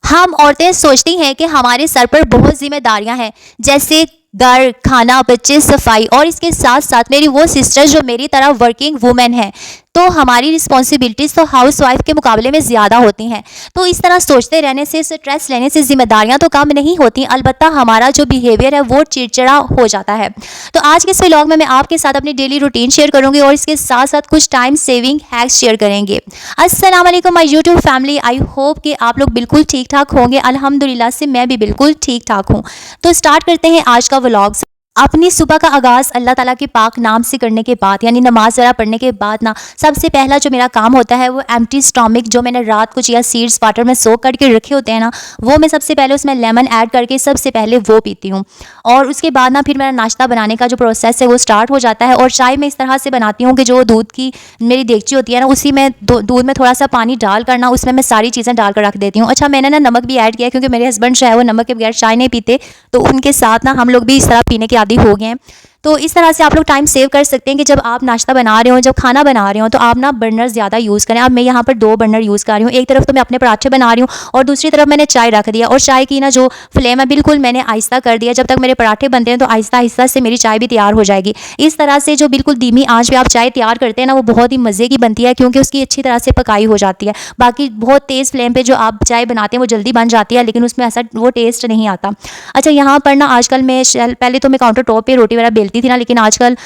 हम औरतें सोचती हैं कि हमारे सर पर बहुत जिम्मेदारियां हैं, जैसे घर, खाना, बच्चे, सफाई, और इसके साथ साथ मेरी वो सिस्टर जो मेरी तरह वर्किंग वुमेन है, तो हमारी रिस्पॉन्सिबिलिटीज़ तो हाउस वाइफ के मुकाबले में ज़्यादा होती हैं। तो इस तरह सोचते रहने से, स्ट्रेस लेने से जिम्मेदारियां तो कम नहीं होती, अलबत्ता हमारा जो बिहेवियर है वो चिड़चिड़ा हो जाता है। तो आज के इस व्लॉग में मैं आपके साथ अपनी डेली रूटीन शेयर करूंगी और इसके साथ साथ कुछ टाइम सेविंग हैक्स शेयर करेंगे। अस्सलाम वालेकुम my YouTube family, I hope कि आप लोग बिल्कुल ठीक ठाक होंगे। अल्हम्दुलिल्लाह से मैं भी बिल्कुल ठीक ठाक हूँ। तो स्टार्ट करते हैं आज का व्लॉग। अपनी सुबह का आगाज़ अल्लाह ताला के पाक नाम से करने के बाद, यानी नमाज ज़रा पढ़ने के बाद ना, सबसे पहला जो मेरा काम होता है वो एम्प्टी स्टोमिक, जो मैंने रात को चिया सीड्स वाटर में सोक करके रखे होते हैं ना, वो मैं सबसे पहले उसमें लेमन ऐड करके सबसे पहले वो पीती हूँ। और उसके बाद ना फिर मेरा नाश्ता बनाने का जो प्रोसेस है वो स्टार्ट हो जाता है। और चाय मैं इस तरह से बनाती हूँ कि जो दूध की मेरी देगची होती है ना, उसी में दूध में थोड़ा सा पानी डाल कर ना, उसमें मैं सारी चीज़ें डाल कर रख देती हूँ। अच्छा, मैंने ना नमक भी ऐड किया क्योंकि मेरे हस्बैंड जो है वो नमक के बगैर चाय नहीं पीते, तो उनके साथ ना हम लोग भी इस तरह पीने के आदी हो गए हैं। तो इस तरह से आप लोग टाइम सेव कर सकते हैं कि जब आप नाश्ता बना रहे हो, जब खाना बना रहे हो, तो आप ना बर्नर ज़्यादा यूज़ करें। अब मैं यहाँ पर 2 बर्नर यूज़ कर रही हूँ। एक तरफ तो मैं अपने पराठे बना रही हूँ और दूसरी तरफ मैंने चाय रख दिया, और चाय की ना जो फ्लेम है बिल्कुल मैंने आहिस्ता कर दिया। जब तक मेरे पराठे बनते हैं तो आहिस्ता आहिस्ता से मेरी चाय भी तैयार हो जाएगी। इस तरह से जो बिल्कुल धीमी आंच पे आप चाय तैयार करते हैं ना, वो बहुत ही मज़े की बनती है क्योंकि उसकी अच्छी तरह से पकाई हो जाती है। बाकी बहुत तेज़ फ्लेम पर जो आप चाय बनाते हैं वो जल्दी बन जाती है, लेकिन उसमें ऐसा वो टेस्ट नहीं आता। अच्छा, यहाँ पर ना आजकल मैं पहले तो मैं काउंटर टॉप पर रोटी वगैरह बेलती थी ना, लेकिन आजकल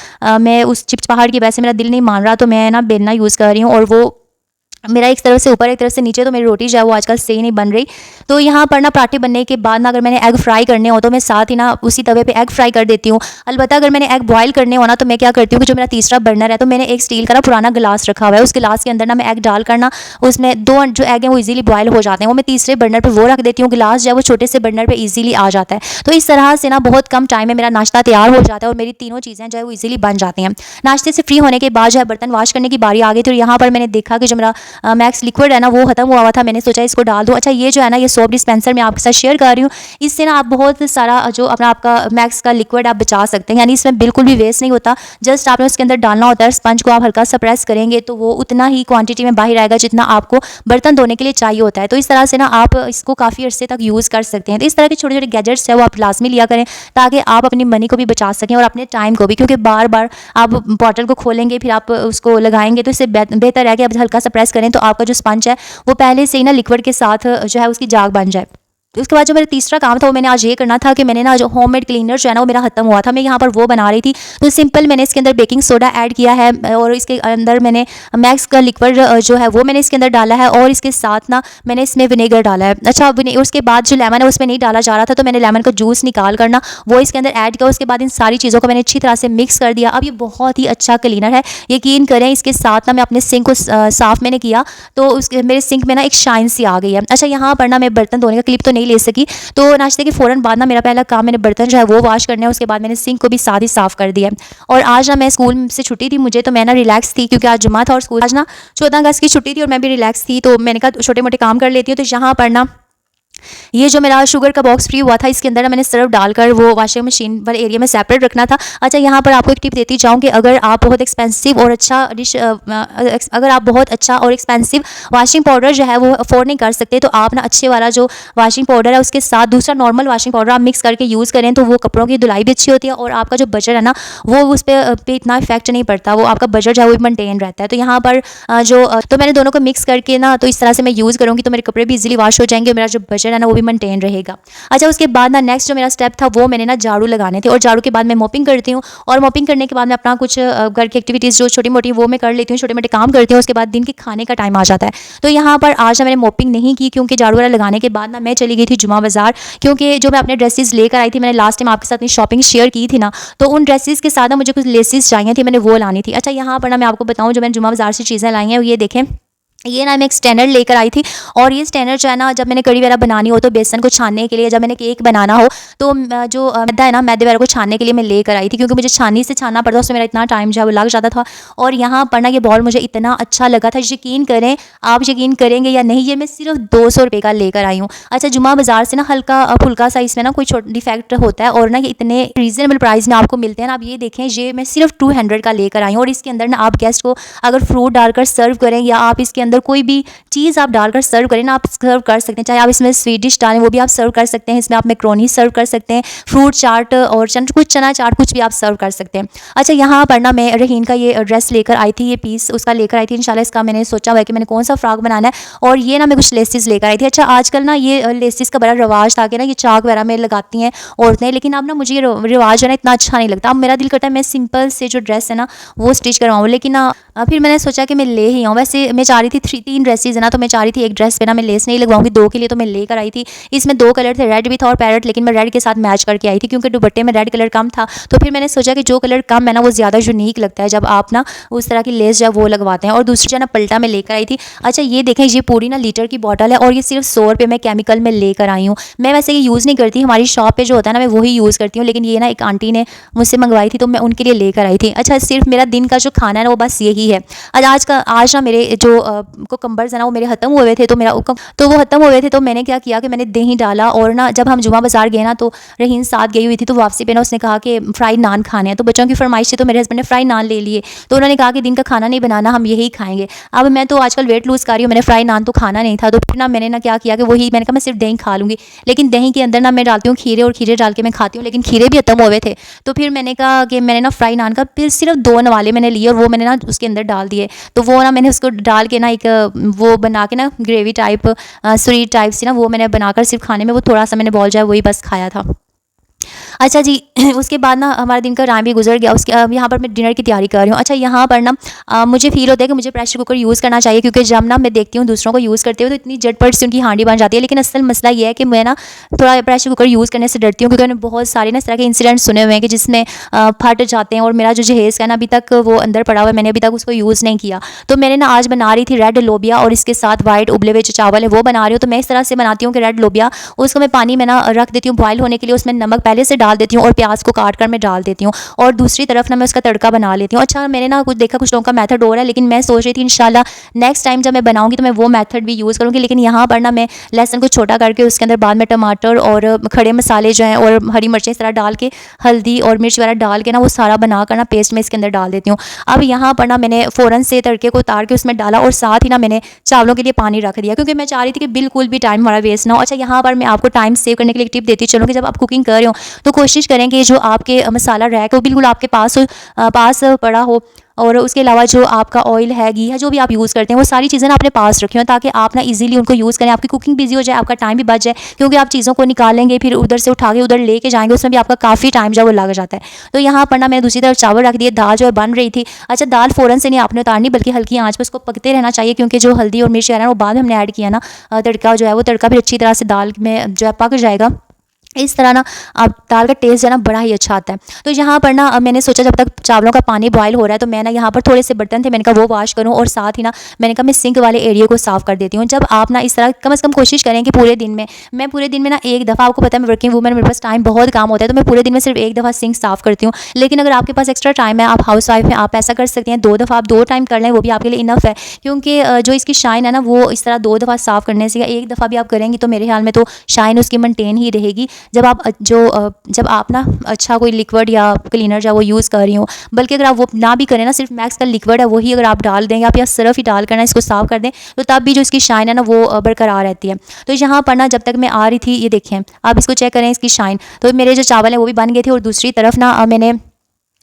मैं उस चिपचिपाहट की वजह से मेरा दिल नहीं मान रहा, तो मैं ना बेलना यूज़ कर रही हूँ। और वो मेरा एक तरफ से ऊपर एक तरफ से नीचे, तो मेरी रोटी जो है वो आजकल सही नहीं बन रही। तो यहाँ पर ना पराठे बनने के बाद ना, अगर मैंने एग फ्राई करने हो तो मैं साथ ही ना उसी तवे पे एग फ्राई कर देती हूँ। अलबत्ता अगर मैंने एग बॉयल करने हो ना, तो मैं क्या करती हूँ कि जो मेरा तीसरा बर्नर है, तो मैंने एक स्टील का ना पुराना गिलास रखा हुआ है, उस गिलास के अंदर ना मैं एग डाल कर ना, उसमें 2 जो एग हैं वो ईजिली बॉयल हो जाते हैं, वो मैं तीसरे बर्नर पर वो रख देती हूँ। गिलास जो है वो छोटे से बर्नर पर ईजिली आ जाता है। तो इस तरह से ना बहुत कम टाइम में मेरा नाश्ता तैयार हो जाता है और मेरी तीनों चीज़ें जो है वो ईजिली बन जाती हैं। नाश्ते से फ्री होने के बाद जो है बर्तन वॉश करने की बारी आ गई थी, और यहाँ पर मैंने देखा कि जो मेरा मैक्स लिक्विड है ना वो खत्म हुआ था। मैंने सोचा इसको डाल दूं। अच्छा, ये जो है ना, ये सोप डिस्पेंसर मैं आपके साथ शेयर कर रही हूँ। इससे ना आप बहुत सारा जो अपना आपका मैक्स का लिक्विड आप बचा सकते हैं, यानी इसमें बिल्कुल भी वेस्ट नहीं होता। जस्ट आपने उसके अंदर डालना होता है, स्पंज को आप हल्का सा प्रेस करेंगे तो वो उतना ही क्वांटिटी में बाहर आएगा जितना आपको बर्तन धोने के लिए चाहिए होता है। तो इस तरह से ना आप इसको काफ़ी अर्से तक यूज़ कर सकते हैं। तो इस तरह के छोटे छोटे गैजेट्स है वो आप लाजमी लिया करें, ताकि आप अपनी मनी को भी बचा सकें और अपने टाइम को भी, क्योंकि बार बार आप बॉटल को खोलेंगे फिर आप उसको लगाएंगे, तो इससे बेहतर है कि आप हल्का सा प्रेस करें तो आपका जो स्पंज है वो पहले से ही ना लिक्विड के साथ जो है उसकी जाग बन जाए। उसके बाद जो मेरा तीसरा काम था वो मैंने आज ये करना था कि मैंने ना जो होममेड क्लीनर जो है ना वो मेरा खत्म हुआ था, मैं यहाँ पर वो बना रही थी। तो सिंपल मैंने इसके अंदर बेकिंग सोडा ऐड किया है और इसके अंदर मैंने मैक्स का लिक्विड जो है वो मैंने इसके अंदर डाला है, और इसके साथ ना मैंने इसमें विनेगर डाला है। अच्छा, उसके बाद जो लेमन है उसमें नहीं डाला जा रहा था, तो मैंने लेमन का जूस निकाल कर ना वो इसके अंदर ऐड किया। उसके बाद इन सारी चीज़ों को मैंने अच्छी तरह से मिक्स कर दिया। अब ये बहुत ही अच्छा क्लीनर है, यकीन करें। इसके साथ ना मैं अपने सिंक को साफ़ मैंने किया, तो उसके मेरे सिंक में ना एक शाइन सी आ गई है। अच्छा, यहाँ पर ना मैं बर्तन धोने का क्लिप तो नहीं ले सकी, तो नाश्ते के फ़ौरन बाद ना मेरा पहला काम मैंने बर्तन जो है वो वॉश करना है। उसके बाद मैंने सिंक को भी साथ ही साफ़ कर दिया। और आज ना मैं स्कूल से छुट्टी थी मुझे, तो मैं ना रिलैक्स थी क्योंकि आज जुम्मा था और स्कूल आज ना 14 अगस्त की छुट्टी थी और मैं भी रिलैक्स थी, तो मैंने कहा छोटे मोटे काम कर लेती हूँ। तो यहाँ पर ना ये जो मेरा शुगर का बॉक्स फ्री हुआ था, इसके अंदर मैंने सर्फ डालकर वो वॉशिंग मशीन वाले एरिया में सेपरेट रखना था। अच्छा, यहाँ पर आपको एक टिप देती जाऊँ कि अगर आप बहुत एक्सपेंसिव और अच्छा अगर आप बहुत अच्छा और एक्सपेंसिव वॉशिंग पाउडर जो है वो अफोर्ड नहीं कर सकते, तो आप ना अच्छे वाला जो वॉशिंग पाउडर है उसके साथ दूसरा नॉर्मल वॉशिंग पाउडर आप मिक्स करके यूज़ करें, तो वो कपड़ों की धुलाई भी अच्छी होती है और आपका जो बजट है ना वो उस पर इतना इफेक्ट नहीं पड़ता, वो आपका बजट जो है वो मेंटेन रहता है। तो यहाँ पर तो मैंने दोनों को मिक्स करके ना, तो इस तरह से मैं यूज़ करूँगी तो मेरे कपड़े भी इजीली वॉश हो जाएंगे, मेरा जो बजट है ना वो भी मेंटेन रहेगा। अच्छा, उसके बाद ना नेक्स्ट जो मेरा स्टेप था वो मैंने ना झाड़ू लगाने थे, और झाड़ू के बाद मैं मॉपिंग करती हूँ, और मॉपिंग करने के बाद मैं अपना कुछ घर की एक्टिविटीज़ जो छोटी मोटी वो मैं कर लेती हूँ, छोटे मोटे काम करती हूँ। उसके बाद दिन के खाने का टाइम आ जाता है। तो यहाँ पर आज ना मैंने मॉपिंग नहीं की क्योंकि झाड़ू वाला लगाने के बाद ना मैं चली गई थी जुमा बाज़ार, क्योंकि जो मैं अपने ड्रेसेस लेकर आई थी, मैंने लास्ट टाइम आपके साथ अपनी शॉपिंग शेयर की थी ना, तो उन ड्रेसेस के साथ ना मुझे कुछ लेसेस चाहिए थी, मैंने वो लानी थी। अच्छा, यहाँ पर ना मैं आपको बताऊँ जो मैंने जुमा बाज़ार से चीज़ें लाई हैं, ये देखें, ये ना मैं एक स्टैंडर्ड लेकर आई थी। और ये स्टैंडर्ड जो है ना, जब मैंने कड़ी वगैरह बनानी हो तो बेसन को छानने के लिए, जब मैंने केक बनाना हो तो जो मैदा है ना, मैदे वगैरह को छानने के लिए मैं लेकर आई थी, क्योंकि मुझे छानी से छानना पड़ता, उसमें मेरा इतना टाइम जो है वो लग जाता था। और यहाँ पर ना ये बॉल मुझे इतना अच्छा लगा था, यकीन करें, आप यकीन करेंगे या नहीं, ये मैं सिर्फ 200 रुपये का लेकर आई हूँ। अच्छा, जुमा बाज़ार से ना हल्का फुल्का सा इसमें ना कोई छोटा डिफेक्ट होता है, और ना ये इतने रीज़नेबल प्राइस में आपको मिलते हैं ना। आप ये देखें, ये मैं सिर्फ 200 का लेकर आई हूँ, और इसके अंदर ना आप गेस्ट को अगर फ्रूट डालकर सर्व करें, या आप इसके अंदर कोई भी चीज़ आप डालकर सर्व करें ना, आप सर्व कर सकते हैं। चाहे आप इसमें स्वीट डिश डालें वो भी आप सर्व कर सकते हैं, इसमें आप मैक्रोनी सर्व कर सकते हैं, फ्रूट चाट और चना चाट कुछ भी आप सर्व कर सकते हैं। अच्छा, यहाँ पर ना मैं रहीन का ये ड्रेस लेकर आई थी, ये पीस उसका लेकर आई थी। इंशाल्लाह इसका मैंने सोचा हुआ है कि मैंने कौन सा फ्रॉक बनाना है, और ये ना मैं कुछ लेसिस लेकर आई थी। अच्छा, आजकल ना ये लेसिस का बड़ा रिवाज था कि ना ये चाक वगैरह में लगाती हैं औरतें, लेकिन अब ना मुझे ये रिवाज है ना इतना अच्छा नहीं लगता। अब मेरा दिल करता है मैं सिंपल से जो ड्रेस है ना वो स्टिच करवाऊँ, लेकिन फिर मैंने सोचा कि मैं ले ही आऊँ। वैसे मैं चाह रही थी 3 ड्रेसेस है ना, तो मैं चाह रही थी एक ड्रेस पे ना मैं लेस नहीं लगवाऊंगी, 2 के लिए तो मैं लेकर आई थी। इसमें 2 कलर थे, रेड भी था और पैरेट, लेकिन मैं रेड के साथ मैच करके आई थी क्योंकि दुपट्टे में रेड कलर कम था। तो फिर मैंने सोचा कि जो कलर कम है ना वो ज़्यादा यूनिक लगता है जब आप ना उस तरह की लेस जब वो लगवाते हैं। और दूसरी जो है ना पल्टा में लेकर आई थी। अच्छा, ये देखें, ये पूरी ना लीटर की बॉटल है और ये सिर्फ 100 रुपये में केमिकल में लेकर आई हूँ। मैं वैसे ये यूज़ नहीं करती, हमारी शॉप पे जो होता है ना मैं वही यूज़ करती हूँ, लेकिन ये ना एक आंटी ने मुझसे मंगवाई थी तो मैं उनके लिए लेकर आई थी। अच्छा, सिर्फ मेरा दिन का जो खाना है ना वो बस यही है। आज ना मेरे जो कुकम्बर्स है ना वो मेरे ख़त्म हुए थे, तो वो ख़त्म हुए थे, तो मैंने क्या किया कि मैंने दही डाला। और ना जब हम जुमा बाज़ार गए ना तो रहीन साथ गई हुई थी, तो वापसी पे ना उसने कहा कि फ्राइड नान खाने हैं। तो बच्चों की फरमाइश थी तो मेरे हस्बैंड ने फ्राइड नान ले लिए। तो उन्होंने कहा कि दिन का खाना नहीं बनाना, हम यही खाएंगे। अब मैं तो आजकल वेट लूज़ कर रही हूँ, मैंने फ्राइड नान तो खाना नहीं था, तो फिर ना मैंने ना क्या किया कि वही मैंने कहा मैं सिर्फ दही खा लूँगी, लेकिन दही के अंदर ना मैं डालती हूँ खीरे, और खीरे डाल के मैं खाती हूँ, लेकिन खीरे भी खत्म हुए थे। तो फिर मैंने कहा कि मैंने ना फ्राइड नान का फिर सिर्फ 2 नवाले मैंने लिए और वो मैंने ना उसके अंदर डाल दिए। तो वो ना मैंने उसको डाल के ना एक वो बना के ना ग्रेवी टाइप स्वीट टाइप सी ना वो मैंने बनाकर सिर्फ खाने में वो थोड़ा सा मैंने बॉल जो है वही बस खाया था। अच्छा जी, उसके बाद ना हमारा दिन का टाइम भी गुजर गया। उसके अब यहाँ पर मैं डिनर की तैयारी कर रही हूँ। अच्छा, यहाँ पर ना मुझे फ़ील होता है कि मुझे प्रेशर कुकर यूज़ करना चाहिए, क्योंकि जब ना मैं देखती हूँ दूसरों को यूज़ करते हुए तो इतनी झटपट से उनकी हांडी बन जाती है। लेकिन असल मसला ये है कि मैं ना थोड़ा प्रेशर कुकर यूज़ करने से डरती हूँ, क्योंकि मैंने बहुत सारे ना इस तरह के इंसिडेंट सुने हुए हैं कि जिसमें फट जाते हैं, और मेरा जो जहेज़ का ना अभी तक वो अंदर पड़ा हुआ है, मैंने अभी तक उसको यूज़ नहीं किया। तो मैंने ना आज बना रही थी रेड लोबिया और इसके साथ वाइट उबले हुए जो चावल है वो बना रही हूँ। तो मैं इस तरह से बनाती हूँ कि रेड लोबिया उसको मैं पानी में ना रख देती हूँ बॉयल होने के लिए, उसमें नमक पहले से डाल देती हूँ और प्याज को काट कर मैं डाल देती हूँ, और दूसरी तरफ ना मैं उसका तड़का बना लेती हूँ। अच्छा, मैंने ना कुछ देखा कुछ लोगों का मेथड हो रहा है, लेकिन मैं सोच रही थी इंशाल्लाह नेक्स्ट टाइम जब मैं बनाऊंगी तो मैं वो मेथड भी यूज़ करूँगी। लेकिन यहाँ पर ना मैं लहसुन को छोटा करके उसके अंदर बाद में टमाटर और खड़े मसाले जो हैं और हरी मिर्चें इस तरह डाल के हल्दी और मिर्च वगैरह डाल के ना वो सारा बना कर ना पेस्ट में इसके अंदर डाल देती हूँ। अब यहाँ पर ना मैंने फ़ौरन से तड़के को उतार के उसमें डाला और साथ ही ना मैंने चावलों के लिए पानी रख दिया, क्योंकि मैं चाह रही थी कि बिल्कुल भी टाइम हमारा वेस्ट ना हो। अच्छा, यहाँ पर मैं आपको टाइम सेव करने के लिए एक टिप देती चलूँ कि जब आप कुकिंग कर रहे हो तो कोशिश करें कि जो आपके मसाला रैक वो बिल्कुल आपके पास पड़ा हो, और उसके अलावा जो आपका ऑयल है, घी है, जो भी आप यूज़ करते हैं वो सारी चीज़ें ना अपने पास रखें, ताकि आप ना इजीली उनको यूज़ करें, आपकी कुकिंग बिजी हो जाए, आपका टाइम भी बच जाए। क्योंकि आप चीज़ों को निकालेंगे फिर उधर से उठा के उधर लेके जाएंगे, उसमें भी आपका काफ़ी टाइम जो वो लग जाता है। तो यहाँ पर ना मैंने दूसरी तरफ चावल रख दिए, दाल जो है बन रही थी। अच्छा, दाल फ़ौरन से नहीं आपने उतारनी, बल्कि हल्की आँच पर उसको पकते रहना चाहिए, क्योंकि जो हल्दी और मिर्च है ना वो बाद में हमने ऐड किया ना तड़का जो है वो तड़का फिर अच्छी तरह से दाल में जो है पक जाएगा। इस तरह ना अब दाल का टेस्ट जो है ना बड़ा ही अच्छा आता है। तो यहाँ पर ना मैंने सोचा जब तक चावलों का पानी बॉयल हो रहा है तो मैं ना यहाँ पर थोड़े से बर्तन थे, मैंने कहा वो वॉश करूँ, और साथ ही ना मैंने कहा मैं सिंक वाले एरिया को साफ़ कर देती हूँ। जब आप ना इस तरह कम से कम कोशिश करें कि पूरे दिन में ना एक दफ़ा, आपको पता है मैं वर्किंग वूमेन, मेरे पास टाइम बहुत काम होता है, तो मैं पूरे दिन में सिर्फ एक दफ़ा सिंक साफ़ करती हूँ। लेकिन अगर आपके पास एक्स्ट्रा टाइम है, आप हाउस वाइफ हैं, आप ऐसा कर सकते हैं 2 दफ़ा आप 2 टाइम कर लें, वो भी आपके लिए इनफ है। क्योंकि जो इसकी शाइन है ना वो इस तरह 2 दफ़ा साफ़ करने से या एक दफ़ा भी आप करेंगी तो मेरे ख्याल में तो शाइन उसकी मेंटेन ही रहेगी। जब आप ना अच्छा कोई लिक्विड या क्लीनर जो वो यूज़ कर रही हो, बल्कि अगर आप वो ना भी करें ना, सिर्फ मैक्स का लिक्विड है वही अगर आप डाल दें, आप या सिर्फ ही डाल कर ना इसको साफ़ कर दें, तो तब भी जो इसकी शाइन है ना वो बरकरार रहती है। तो यहाँ पर ना जब तक मैं आ रही थी, ये देखें आप इसको चेक करें इसकी शाइन, तो मेरे जो चावल हैं वो भी बन गए थे। और दूसरी तरफ ना मैंने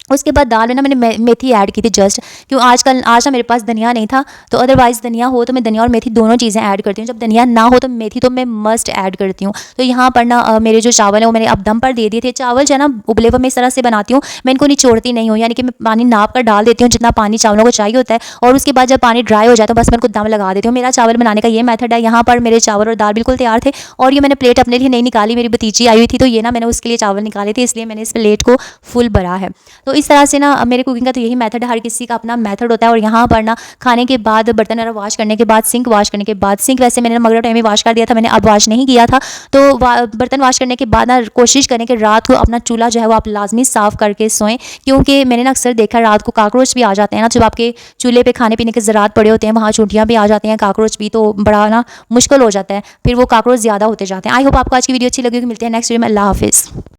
उसके बाद दाल में ना मैंने मेथी ऐड की थी जस्ट, क्यों आज ना मेरे पास धनिया नहीं था, तो अदरवाइज़ धनिया हो तो मैं धनिया और मेथी दोनों चीज़ें ऐड करती हूँ। जब धनिया ना हो तो मेथी तो मैं मस्ट ऐड करती हूँ। तो यहाँ पर ना मेरे जो चावल है वो मैंने अब दम पर दे दिए थे। चावल जो है ना उबले हुए मैं इस तरह से बनाती हूँ, मैं इनको निचोड़ती नहीं हूँ, यानी कि मैं पानी नाप कर डाल देती हूँ जितना पानी चावलों को चाहिए होता है, और उसके बाद जब पानी ड्राई हो जाए तो बस मैं उनको दम लगा देती हूँ। मेरा चावल बनाने का ये मेथड है। यहाँ पर मेरे चावल और दाल बिल्कुल तैयार थे, और ये मैंने प्लेट अपने लिए नहीं निकाली, मेरी भतीजी आई हुई थी तो ये ना मैंने उसके लिए चावल निकाले थे, इसलिए मैंने इस प्लेट को फुल भरा है। तो इस तरह से ना मेरे कुकिंग का तो यही मेथड है, हर किसी का अपना मेथड होता है। और यहाँ पर ना खाने के बाद बर्तन वगैरह वॉश करने के बाद, सिंक वॉश करने के बाद, सिंक वैसे मैंने मगरब टाइम में वॉश कर दिया था, मैंने अब वॉश नहीं किया था। तो बर्तन वॉश करने के बाद ना कोशिश करें कि रात को अपना चूल्हा जो है वो आप लाजमी साफ़ करके सोएं, क्योंकि मैंने ना अक्सर देखा रात को काकरोच भी आ जाते हैं ना, जब आपके चूल्हे पे खाने पीने के ज़रात पड़े होते हैं वहाँ चूंटियाँ भी आ जाती हैं, काकरोच भी, तो बड़ा ना मुश्किल हो जाता है, फिर वो काकरोच ज़्यादा होते जाते हैं। आई होप आपको आज की वीडियो अच्छी लगी, मिलते हैं नेक्स्ट वीडियो में। अल्लाह हाफिज़।